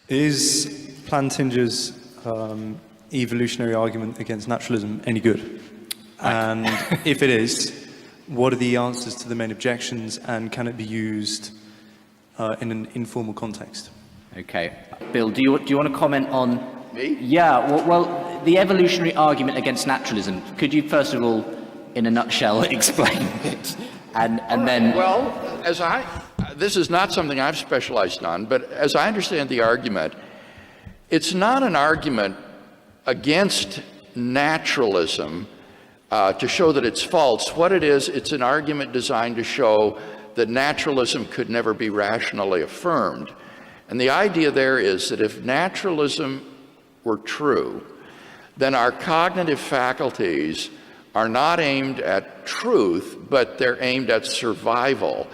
Is Plantinga's evolutionary argument against naturalism any good? And if it is, what are the answers to the main objections, and can it be used in an informal context? Okay. Bill, do you want to comment on... Me? Yeah, well, the evolutionary argument against naturalism, could you first of all, in a nutshell, explain it? And then... Well, this is not something I've specialized on, but as I understand the argument, it's not an argument against naturalism to show that it's false. What it is, it's an argument designed to show that naturalism could never be rationally affirmed. And the idea there is that if naturalism were true, then our cognitive faculties are not aimed at truth, but they're aimed at survival.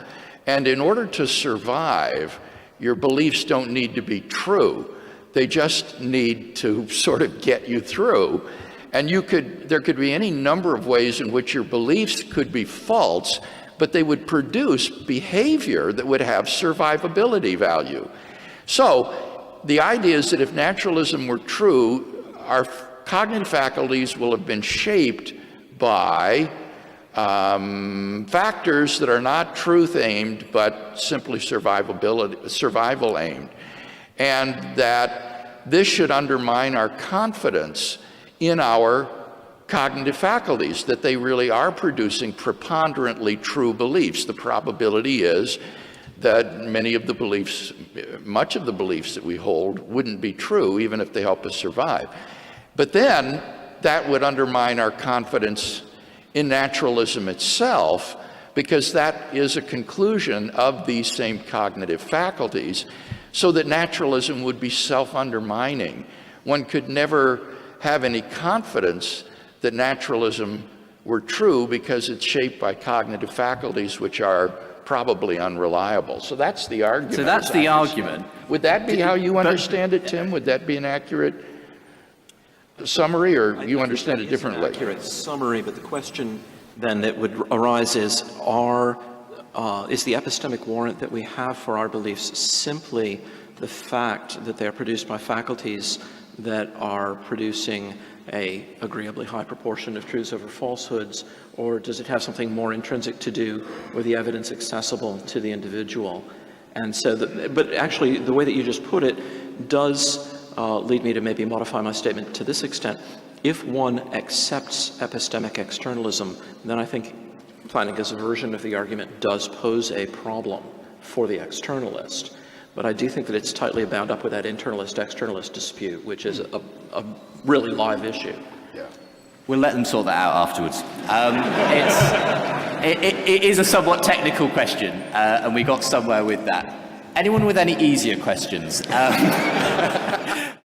And in order to survive, your beliefs don't need to be true. They just need to sort of get you through. And there could be any number of ways in which your beliefs could be false, but they would produce behavior that would have survivability value. So the idea is that if naturalism were true, our cognitive faculties will have been shaped by factors that are not truth aimed, but simply survival aimed. And that this should undermine our confidence in our cognitive faculties, that they really are producing preponderantly true beliefs. The probability is that much of the beliefs that we hold wouldn't be true, even if they help us survive. But then that would undermine our confidence in naturalism itself, because that is a conclusion of these same cognitive faculties, so that naturalism would be self-undermining. One could never have any confidence that naturalism were true because it's shaped by cognitive faculties which are probably unreliable. So that's the argument. So that's the argument. Would that be how you understand it, Tim? Would that be an accurate summary, or you understand it differently? It's an accurate summary, but the question then that would arise is, is the epistemic warrant that we have for our beliefs simply the fact that they are produced by faculties that are producing a agreeably high proportion of truths over falsehoods, or does it have something more intrinsic to do with the evidence accessible to the individual? And so, but actually, the way that you just put it does lead me to maybe modify my statement to this extent. If one accepts epistemic externalism, then I think Plantinga's version of the argument does pose a problem for the externalist. But I do think that it's tightly bound up with that internalist-externalist dispute, which is a really live issue. Yeah. We'll let them sort that out afterwards. It is a somewhat technical question, and we got somewhere with that. Anyone with any easier questions?